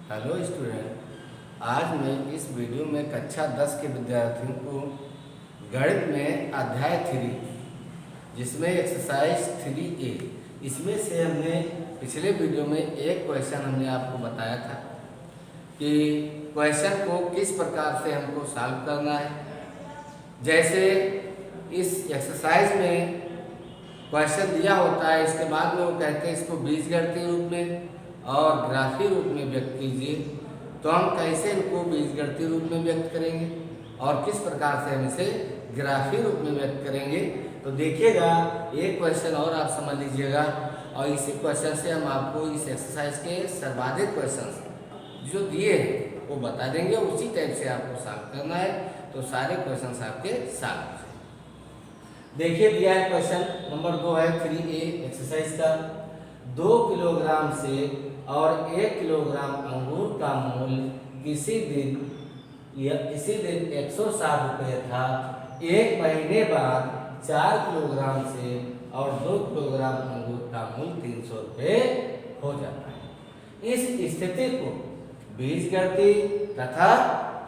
Hello student, आज मैं इस वीडियो में कक्षा 10 के विद्यार्थियों को गणित में अध्याय 3 जिसमें एक्सरसाइज 3A इसमें से हमने पिछले वीडियो में एक क्वेश्चन हमने आपको बताया था कि क्वेश्चन को किस प्रकार से हमको सॉल्व करना है। जैसे इस एक्सरसाइज में क्वेश्चन दिया होता है, इसके बाद में वो कहते हैं इसको बीजगणितीय रूप में और ग्राफीय रूप में व्यक्त कीजिए। तो हम कैसे इनको बीजगणितीय रूप में व्यक्त करेंगे और किस प्रकार से हम इसे ग्राफीय रूप में व्यक्त करेंगे, तो देखिएगा एक क्वेश्चन और आप समझ लीजिएगा और इसी क्वेश्चन से हम आपको इस एक्सरसाइज के सर्वाधिक क्वेश्चन जो दिए हैं वो बता देंगे। उसी टाइप से आपको सॉल्व करना है, तो सारे क्वेश्चन आपके सॉल्व हो जाएंगे। देखिए दिया है क्वेश्चन नंबर 2 है 3A एक्सरसाइज का। 2 किलोग्राम से और 1 किलोग्राम अंगूर का मूल्य किसी दिन 160 रुपये था। एक महीने बाद 4 किलोग्राम से और 2 किलोग्राम अंगूर का मूल्य 300 रुपये हो जाता है। इस स्थिति को बीजगणितीय तथा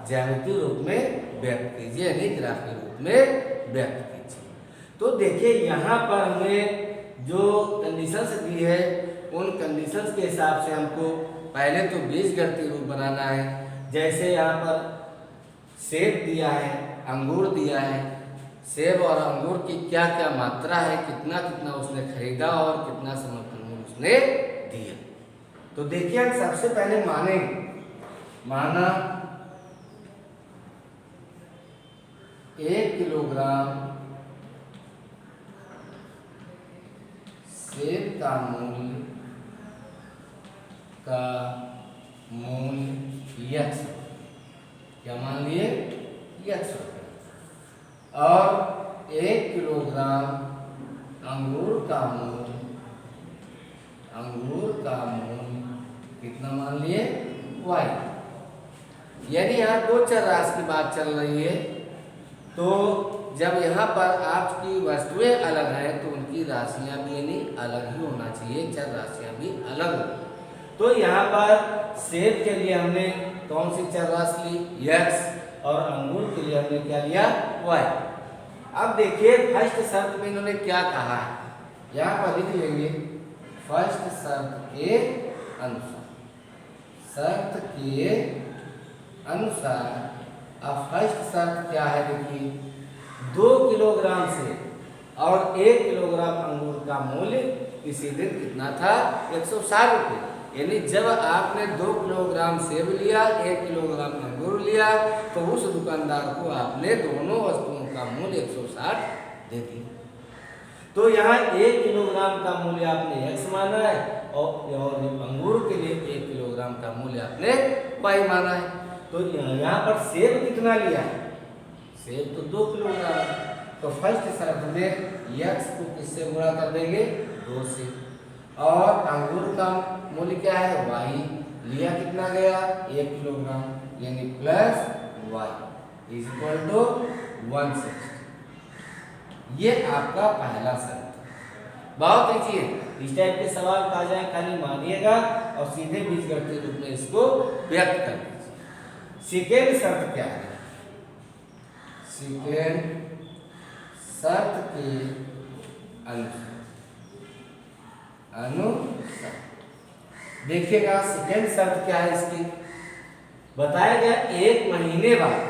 ज्यामितीय रूप में व्यक्त कीजिए, यानी ग्राफीय रूप में व्यक्त कीजिए। तो देखिए यहाँ पर हमें जो कंडीशंस दी है उन कंडीशंस के हिसाब से हमको पहले तो बीजगणितीय रूप बनाना है। जैसे यहाँ पर सेब दिया है, अंगूर दिया है। सेब और अंगूर की क्या क्या मात्रा है, कितना कितना उसने खरीदा और कितना समर्थन मूल्य उसने दिया। तो देखिए हम सबसे पहले माना 1 किलोग्राम सेब का मूल्य x, क्या मान लिए x रुपये, और 1 किलोग्राम अंगूर का मूल्य कितना मान लिए y। यानी यहाँ दो चर राशि की बात चल रही है। तो जब यहाँ पर आपकी वस्तुएं अलग हैं तो उनकी राशियां भी यानी अलग ही होना चाहिए, चर राशियां भी अलग हो। तो यहाँ पर सेब के लिए हमने कौन सी चर राशि ली x और अंगूर के लिए हमने क्या लिया y। अब देखिए फर्स्ट शर्त में इन्होंने क्या कहा है, यहाँ पर लिख लेंगे फर्स्ट शर्त के अनुसार। अब फर्स्ट शर्त क्या है, देखिए 2 किलोग्राम से और 1 किलोग्राम अंगूर का मूल्य इसी दिन कितना था 160 रुपये। यानी जब आपने 2 किलोग्राम सेब लिया, 1 किलोग्राम अंगूर लिया, तो उस दुकानदार को आपने दोनों वस्तुओं का मूल्य 160 दे दिया। तो यहाँ 1 किलोग्राम का मूल्य आपने x माना है और अंगूर के लिए 1 किलोग्राम का मूल्य आपने y माना है। तो यहाँ पर सेब कितना लिया है, सेब तो 2 किलोग्राम। तो फर्स्ट शर्त में x को किससे गुणा कर देंगे 2 से, और अंगूर का मूल्य क्या है y, लिया कितना गया 1 किलोग्राम, यानी plus y is equal to 160। ये आपका पहला शर्त। बहुत अच्छी है, इस टाइप के सवाल आ जाए खाली मानिएगा और सीधे बीजगणितीय रूप में इसको व्यक्त कर दीजिए। सेकेंड शर्त क्या है, सेकेंड शर्त के अनुसार देखिएगा सेकेंड शर्त क्या है इसकी, बताया गया 1 महीने बाद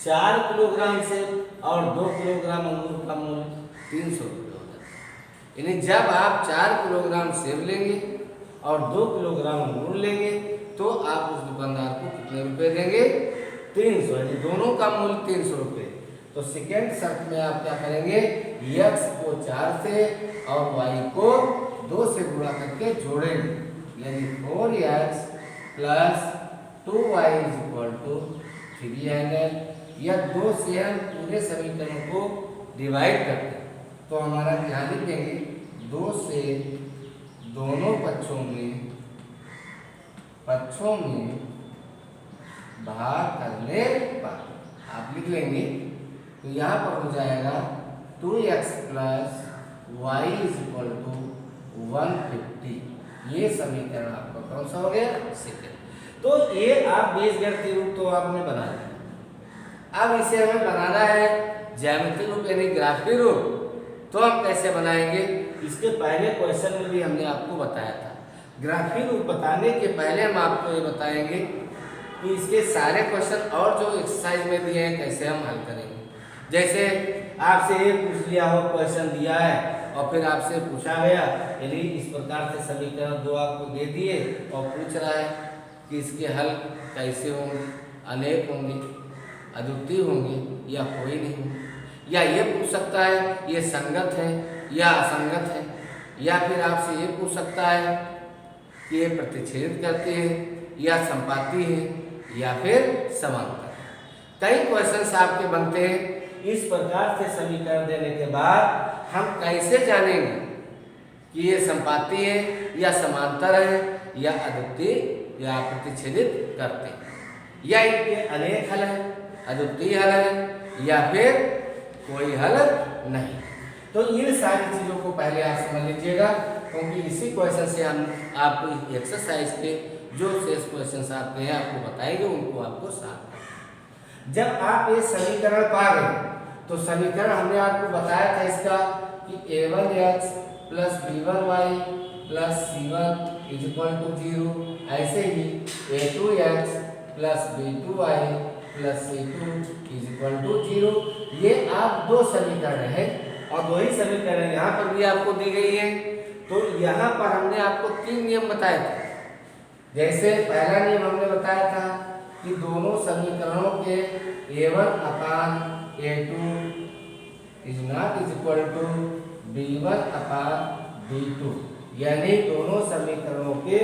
4 किलोग्राम से और 2 किलोग्राम अंगूर का मूल्य 300 रुपये हो जाता है। यानी जब आप 4 किलोग्राम सेब लेंगे और 2 किलोग्राम अंगूर लेंगे तो आप उस दुकानदार को कितने रुपए देंगे 300, यानी दोनों का मूल्य 300 रुपये। तो सेकेंड शर्त में आप क्या करेंगे, x को 4 से और y को 2 से गुणा करके जोड़ेंगे, यानी 4x plus 2y is equal to 300। या 2 से हम पूरे समीकरण को डिवाइड करते हैं तो हमारा क्या लिखेंगे 2 से दोनों पक्षों में भाग करने पर आप लिख लेंगे। तो यहाँ पर हो जाएगा 2x plus y is equal to 150। ये समीकरण आपका कौन सा हो गया? सेकंड। तो ये आप बीजगणितीय रूप तो आपने बना लिया। अब इसे हमें बनाना है ज्यामितीय रूप यानी ग्राफीय रूप। तो हम कैसे बनाएंगे? इसके पहले क्वेश्चन में भी हमने आपको बताया था। ग्राफीय रूप बताने के पहले हम आपको ये बताएंगे कि इसके सारे क्वेश्चन और जो एक्सरसाइज में दिए हैं कैसे हम हल करेंगे। जैसे आपसे ये पूछ लिया हो, क्वेश्चन दिया है और फिर आपसे पूछा गया यदि इस प्रकार से समीकरण दो आपको दे दिए और पूछ रहा है कि इसके हल कैसे होंगे, अनेक होंगे, अद्वितीय होंगे या कोई नहीं होंगे, या ये पूछ सकता है ये संगत है या असंगत है, या फिर आपसे ये पूछ सकता है कि ये प्रतिच्छेद करते हैं या संपाती है या फिर समांतर। कई क्वेश्चंस आपके बनते हैं। इस प्रकार से समीकरण देने के बाद हम कैसे जानेंगे कि ये संपाती है या समांतर है या अद्वितीय या प्रतिच्छेदित करते हैं, या इनके अनेक हल हैं, अद्वितीय हल है या फिर कोई हल नहीं। तो इन सारी चीज़ों को पहले आप समझ लीजिएगा, क्योंकि इसी क्वेश्चन से हम आपको एक्सरसाइज के जो शेष क्वेश्चन आपके हैं आपको बताएंगे, उनको आपको साथ। जब आप ये समीकरण पा गए तो समीकरण हमने आपको बताया था इसका कि a1x plus b1y plus c1 = 0, ऐसे ही a2x plus b2y plus c2 = 0। ये आप दो समीकरण हैं और दो ही समीकरण यहाँ पर भी आपको दी गई है। तो यहाँ पर हमने आपको 3 नियम बताए थे। जैसे पहला नियम हमने बताया था कि दोनों समीकरणों के a1 अपान a2 = b1 अपान b2, यानी दोनों समीकरणों के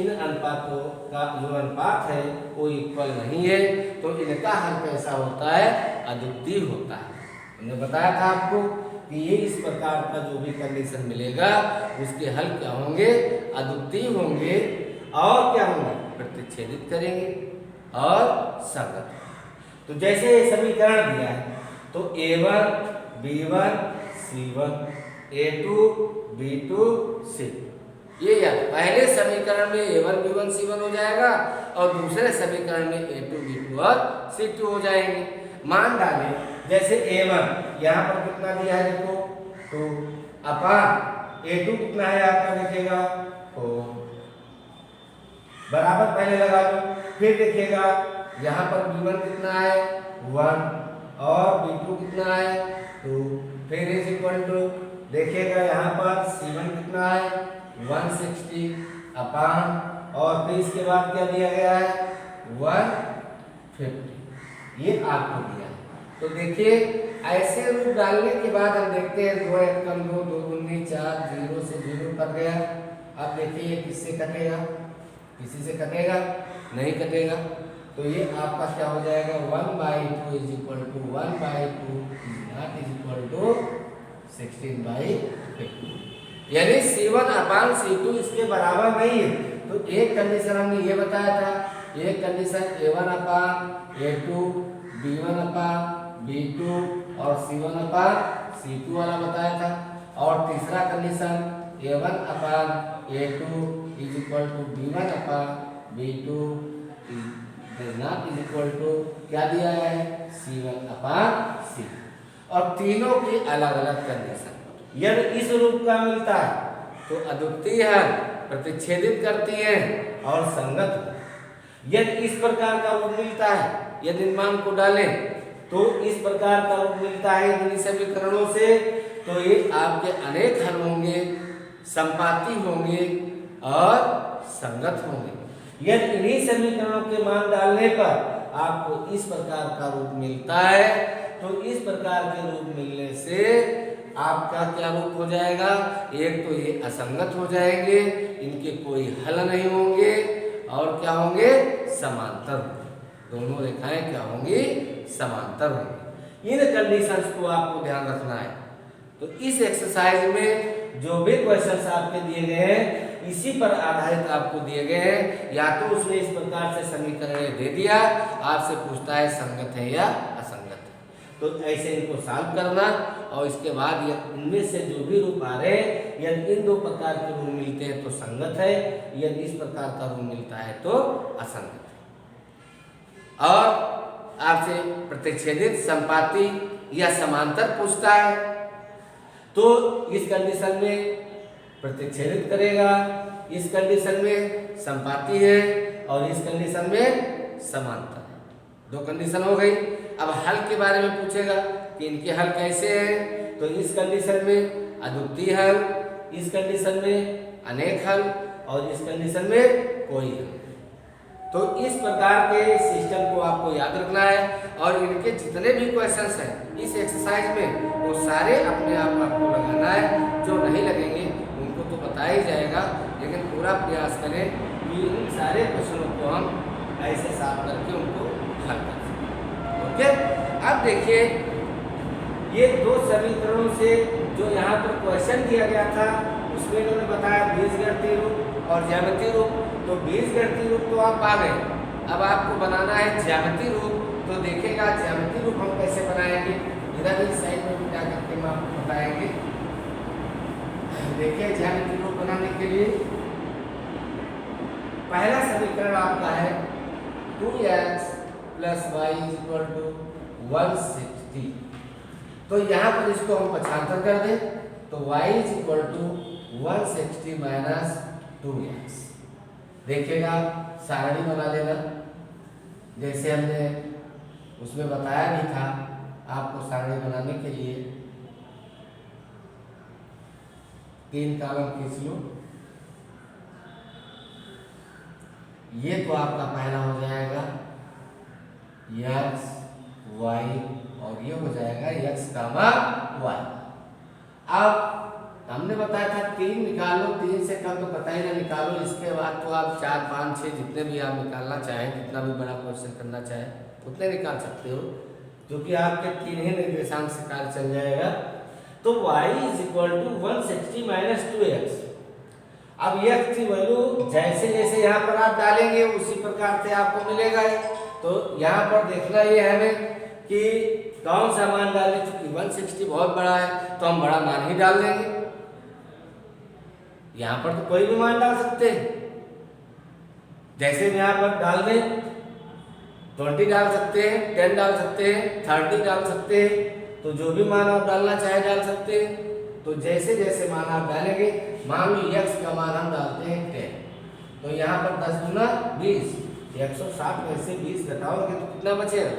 इन अनुपातों का जो अनुपात है वो इक्वल नहीं है, तो इनका हल कैसा होता है? अद्वितीय होता है। हमने बताया था आपको कि ये इस प्रकार का जो भी कंडीशन मिलेगा उसके हल क्या होंगे? अद्वितीय होंगे और क्या होंगे? प्रतिच्छेदित करेंगे और संगत। तो जैसे ये समीकरण दिया है तो a1 b1 c1 a2 b2 c2, ये या पहले समीकरण में a1 b1 c1 हो जाएगा और दूसरे समीकरण में a2 b2 और c2 हो जाएंगे। मान डालें, जैसे a1 यहाँ पर कितना दिया है देखो, तो अपान a2 कितना है आपका देखिएगा 4, बराबर पहले लगा लो। फिर देखिएगा यहाँ पर b1 कितना है 1 और b2 कितना है 2, फिर इज इक्वल टू देखिएगा यहाँ पर c1 कितना है 160 अपान और फिर इसके बाद क्या दिया गया है 150, ये आपको दिया है। तो देखिए ऐसे रूप डालने के बाद हम देखते हैं 2 1 कम 2 2 दूनी 4 0 से 0 कट गया। अब देखिए ये किससे कटेगा? किसी से कटेगा नहीं कटेगा। तो ये आपका क्या हो जाएगा 1/2 = 1/2 ≠ 16/50, यानी c1 अपान c2 इसके बराबर नहीं है। तो एक कंडीशन हमने ये बताया था, एक कंडीशन a1 अपान a2 b1 अपान b2 और c1 अपान c2 वाला बताया था, और तीसरा कंडीशन a1 अपान a2 = b1 अपान b2 ≠ क्या दिया है c1 अपान c। और तीनों की अलग अलग कंडीशन, यदि इस रूप का मिलता है तो अद्वितीय है, प्रतिच्छेदित करती है और संगत। यदि इस प्रकार का रूप मिलता है, यदि मान को डालें तो इस प्रकार का रूप मिलता है इन समीकरणों से, तो ये आपके अनेक हल होंगे, संपाती होंगे और संगत होंगे। यदि इन्हीं समीकरणों के मान डालने पर आपको इस प्रकार का रूप मिलता है, तो इस प्रकार के रूप मिलने से आपका क्या रूप हो जाएगा? एक तो ये असंगत हो जाएंगे, इनके कोई हल नहीं होंगे, और क्या होंगे? समांतर। दोनों रेखाएं क्या होंगी? समांतर होंगी। इन कंडीशंस को आपको ध्यान रखना है। तो इस एक्सरसाइज में जो भी क्वेश्चंस आपके दिए गए हैं इसी पर आधारित आपको दिए गए हैं। या तो उसने इस प्रकार से समीकरण दे दिया, आपसे पूछता है संगत है या असंगत है, तो ऐसे इनको सॉल्व करना और इसके बाद ये इनमें से जो भी रूप आ रहे हैं, यदि इन दो प्रकार के रूप मिलते हैं तो संगत है, यदि इस प्रकार का रूप मिलता है तो असंगत है। और आपसे प्रतिच्छेदित, संपाती या समांतर पूछता है तो इस कंडीशन में प्रतिच्छेदित करेगा, इस कंडीशन में संपाती है और इस कंडीशन में समांतर है। दो कंडीशन हो गई। अब हल के बारे में पूछेगा कि इनके हल कैसे हैं, तो इस कंडीशन में अद्वितीय हल, इस कंडीशन में अनेक हल और इस कंडीशन में कोई हल। तो इस प्रकार के सिस्टम को आपको याद रखना है और इनके जितने भी क्वेश्चंस हैं इस एक्सरसाइज में वो सारे अपने आप आपको लगाना है। जो नहीं लगेंगे उनको तो बताया ही जाएगा, लेकिन पूरा प्रयास करें कि इन सारे क्वेश्चनों को हम ऐसे साफ करके उनको हल कर सकें। ओके, अब देखिए ये दो समीकरणों से जो यहाँ पर क्वेश्चन दिया गया था उसमें इन्होंने बताया बीजगणितीय रूप और ज्यामितीय रूप। तो बीजगणितीय रूप तो आप आ गए, अब आपको बनाना है ज्यामितीय रूप। तो देखेगा ज्यामितीय रूप हम कैसे बनाएंगे, इधर ही साइड में मिटा करके हम आपको बताएंगे। देखिए ज्यामितीय रूप बनाने के लिए पहला समीकरण आपका है 2x + y = 160। तो यहाँ पर इसको हम पक्षांतर कर दें तो y = 160 - 2x। देखिएगा सारणी बना लेना, जैसे हमने उसमें बताया भी था आपको। सारणी बनाने के लिए 3 कॉलम खींच लो। ये तो आपका पहला हो जाएगा x y और ये हो जाएगा x, y। अब हमने बताया था 3 निकालो, 3 से कम तो पता ही ना निकालो। इसके बाद तो आप 4 5 6 जितने भी आप निकालना चाहें, जितना भी बड़ा क्वेश्चन करना चाहें उतने निकाल सकते हो, क्योंकि आपके 3 ही निर्देशांक से कार्य चल जाएगा। तो y = 160 - 2x। अब x की वैल्यू जैसे जैसे यहाँ पर आप डालेंगे उसी प्रकार से आपको मिलेगा। तो यहाँ पर देखना ये है हमें कि कौन सा मान डालें, क्योंकि 160 बहुत बड़ा है तो हम बड़ा मान ही डाल देंगे। यहाँ पर तो कोई भी मान डाल सकते हैं, जैसे यहाँ पर डाल दें 20 डाल सकते हैं, 10 डाल सकते हैं, 30 डाल सकते हैं। तो जो भी मान आप डालना चाहे डाल सकते हैं। तो जैसे जैसे मान आप डालेंगे, मान लो x का मान हम डालते हैं 10, तो यहाँ पर 10 गुना 20, 160 में से 20 घटाओगे तो कितना बचेगा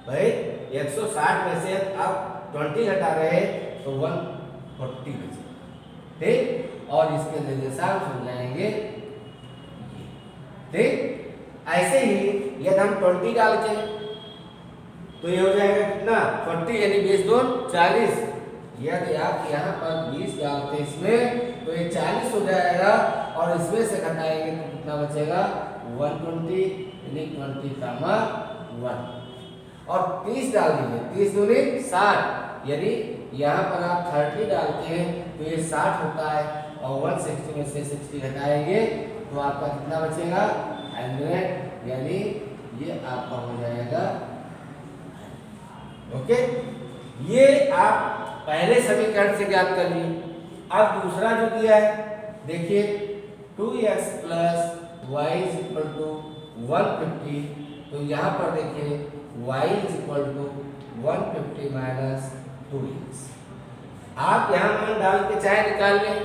भाई? 160 में से आप 20 घटा रहे हैं तो 140 बचेगा, ठीक। और इसके निर्देशांक हो जाएंगे, ठीक। ऐसे ही यदि हम 20 डाल के तो ये हो जाएगा कितना 40, यानी 20 2 40। यदि आप यहाँ पर 20 डालते इसमें तो ये 40 हो जाएगा और इसमें से घटाएंगे तो कितना बचेगा 120, यानी 20, 1। और 30 डाल दीजिए, 30 दूनी 60, यानी यहाँ पर आप 30 डालते हैं तो ये 60 होता है और 160 में से 60 घटाएंगे तो आपका कितना बचेगा 100, यानी ये आपका हो जाएगा। ओके, ये आप पहले समीकरण से ज्ञात कर लिए। अब दूसरा जो दिया है देखिए 2x + y = 150। तो यहाँ पर देखिए y = 150 - 2x। आप यहाँ मान डाल के चाहे निकाल लें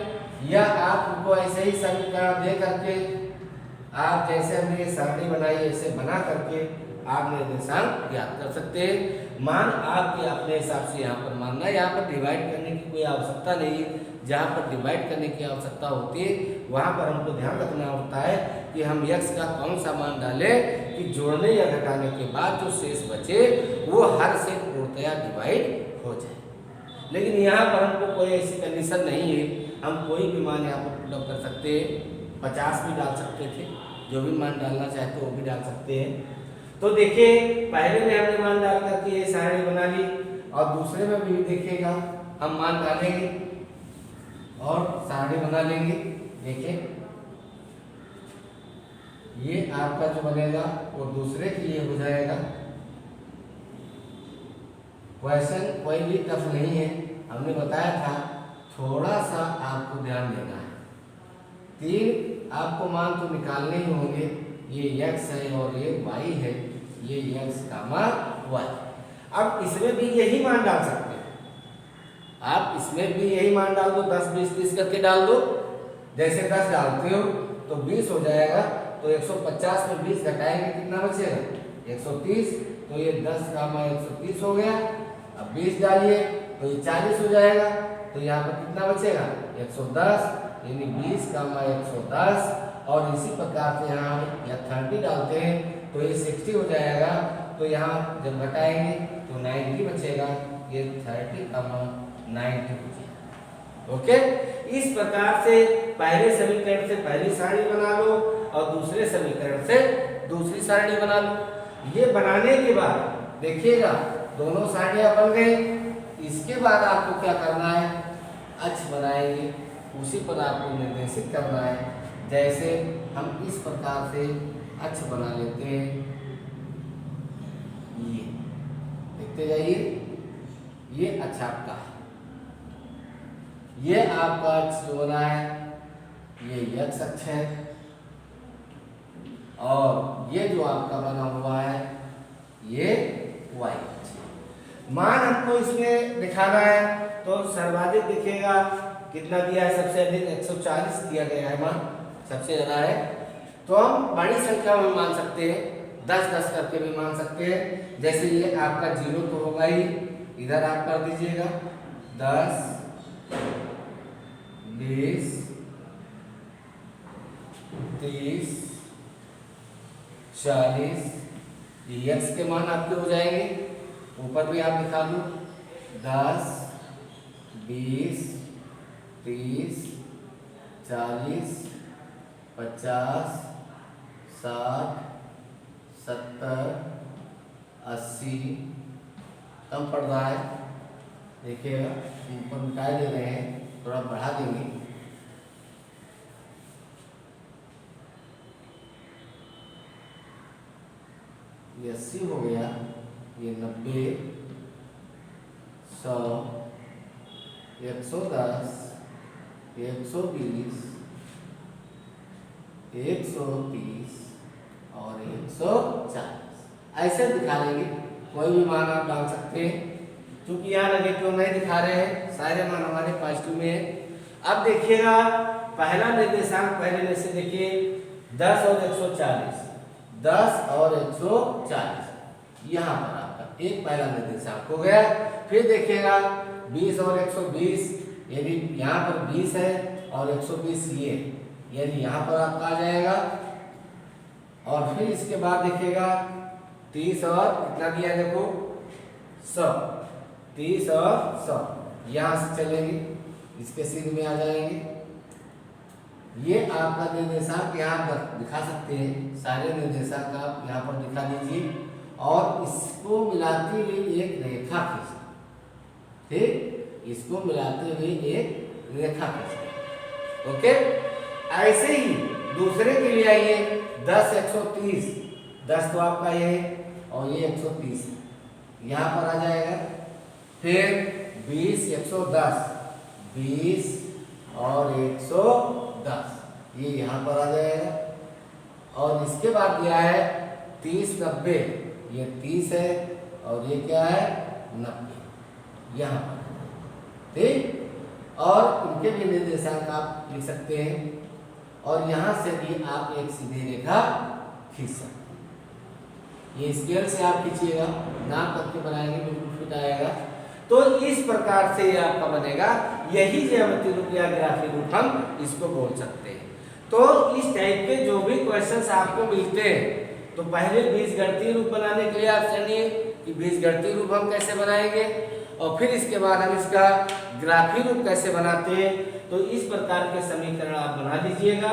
या आप उनको ऐसे ही समीकरण दे करके आप जैसे हमने ये सारणी बनाई ऐसे बना करके आप निर्देशांक ज्ञात कर सकते हैं। मान आपके अपने हिसाब से यहाँ पर मानना है, यहाँ पर डिवाइड करने की कोई आवश्यकता नहीं है। जहाँ पर डिवाइड करने की आवश्यकता होती है वहाँ पर हमको ध्यान रखना होता है कि हम x का कौन सा मान डालें कि जोड़ने या घटाने के बाद जो शेष बचे वो हर से पूर्णतया डिवाइड हो जाए। लेकिन यहाँ पर हमको कोई ऐसी कंडीशन नहीं है, हम कोई भी मान यहाँ पर पुटअप कर सकते हैं। 50 भी डाल सकते थे, जो भी मान डालना चाहते वो भी डाल सकते हैं। तो देखिए पहले में हमने मान डाल करके ये सारणी बना ली और दूसरे में भी देखिएगा हम मान डालेंगे और सारणी बना लेंगे। देखिए ये आपका जो बनेगा वो दूसरे के लिए हो जाएगा। क्वेश्चन कोई भी टफ नहीं है, हमने बताया था, थोड़ा सा आपको ध्यान देना है। 3 आपको मान तो निकालने ही होंगे, ये x है और ये y है, ये x कामा y। अब इसमें भी यही मान डाल सकते हैं आप, इसमें भी यही मान डाल दो, 10 20 30 करके डाल दो। जैसे 10 डालते हो तो 20 हो जाएगा, तो 150 में 20 घटाएंगे कितना बचेगा 130, तो ये 10 कामा 130 हो गया। अब 20 डालिए तो ये 40 हो जाएगा, तो यहाँ पर कितना बचेगा 110, यानी 20 कामा 110। और इसी प्रकार से यहाँ या 30 डालते हैं तो ये 60 हो जाएगा, तो यहाँ जब घटाएंगे तो 90 बचेगा, ये 30 कामा 90 बचेगा। ओके, इस प्रकार से पहले समीकरण से पहली सारणी बना लो और दूसरे समीकरण से दूसरी सारणी बना लो। ये बनाने के बाद देखिएगा दोनों सारणियां बन गई। इसके बाद आपको क्या करना है, अक्ष बनाएंगे, उसी पर आपको निर्देशित करना है। जैसे हम इस प्रकार से अक्ष बना लेते हैं, ये देखते जाइए, ये अक्ष आपका है, ये आपका अक्ष जो बना है ये x अक्ष है, और ये जो आपका बना हुआ है ये y अक्ष है। मान हमको इसमें दिखाना है तो सर्वाधिक दिखेगा, कितना दिया है, सबसे अधिक 140 दिया गया है, मान सबसे ज्यादा है। तो हम बड़ी संख्या में मान सकते हैं, 10-10 करके भी मान सकते हैं। जैसे ये आपका 0 तो होगा ही, इधर आप कर दीजिएगा 10 20 30 40, ये x के मान आपके हो जाएंगे, ऊपर भी आप दिखा दो 10 20 30 40 50 60 70 80, कम पड़ रहा है, देखिएगा ऊपर मिटा दे रहे हैं, थोड़ा बढ़ा देंगे, ये 80 हो गया, ये 90 100 110 120 130 और 140, ऐसे दिखा लेंगे। कोई भी मान आप डाल सकते हैं, क्योंकि यहाँ नेगेटिव नहीं दिखा रहे हैं, सारे मान हमारे पॉजिटिव में है। अब देखिएगा पहला निर्देशांक, पहले में से देखिए 10 और 140, 10 और 140, यहाँ पर आपका एक पहला निर्देशांक हो गया। फिर देखिएगा 20 और 120, यदि यहाँ पर 20 है और 120 ये, यानी यहाँ पर आपका आ जाएगा। और फिर इसके बाद देखिएगा 30 और कितना दिया देखो 100, 30 और 100, यहाँ से चलेंगे, इसके सीध में आ जाएंगे। ये आपका निर्देशांक यहाँ पर दिखा सकते हैं, सारे निर्देशांक आप यहाँ पर दिखा दीजिए और इसको मिलाते हुए एक रेखा खींच, ठीक, इसको मिलाते हुए एक रेखा खींच। ओके, ऐसे ही दूसरे के लिए आइए, 10 130, 10 तो आपका ये और ये 130 यहाँ पर आ जाएगा। फिर 20 110, 20 और 110 ये यहाँ पर आ जाएगा। और इसके बाद दिया है 30 90, ये 30 है और ये क्या है 90 यहाँ पर, ठीक। और इनके भी निर्देशांक आप लिख सकते हैं और यहाँ से भी आप एक सीधी रेखा खींच सकते हैं। ये स्केल से आप खींचिएगा, नाप करके बनाएंगे, बिल्कुल फिट आएगा। तो इस प्रकार से ये आपका बनेगा, यही ज्यामितीय रूप या ग्राफीय रूप हम इसको बोल सकते हैं। तो इस टाइप के जो भी क्वेश्चंस आपको मिलते हैं, तो पहले बीजगणितीय रूप बनाने के लिए आप जानिए कि बीजगणितीय रूप हम कैसे बनाएंगे, और फिर इसके बाद हम इसका ग्राफीय रूप कैसे बनाते हैं। तो इस प्रकार के समीकरण आप बना लीजिएगा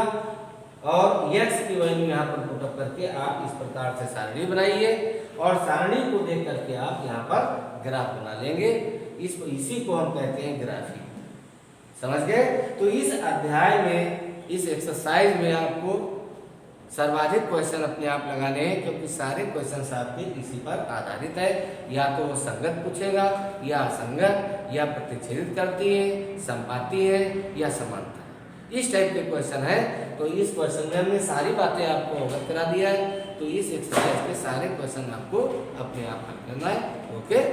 और x की वैल्यू यहाँ पर पुटअप करके आप इस प्रकार से सारणी बनाइए और सारणी को देख करके आप यहाँ पर ग्राफ बना लेंगे। इसी को हम कहते हैं ग्राफी। समझ गए? तो इस अध्याय में, इस एक्सरसाइज में आपको सर्वाधिक क्वेश्चन अपने आप लगाने हैं, क्योंकि सारे क्वेश्चन आपके इसी पर आधारित है। या तो वो संगत पूछेगा, या असंगत, या प्रतिच्छेदित करती है, संपाती है, या समानता है, इस टाइप के क्वेश्चन है। तो इस क्वेश्चन में हमने सारी बातें आपको अवगत करा दिया है। तो इस एक्सरसाइज के सारे क्वेश्चन आपको अपने आप हल करना है। ओके।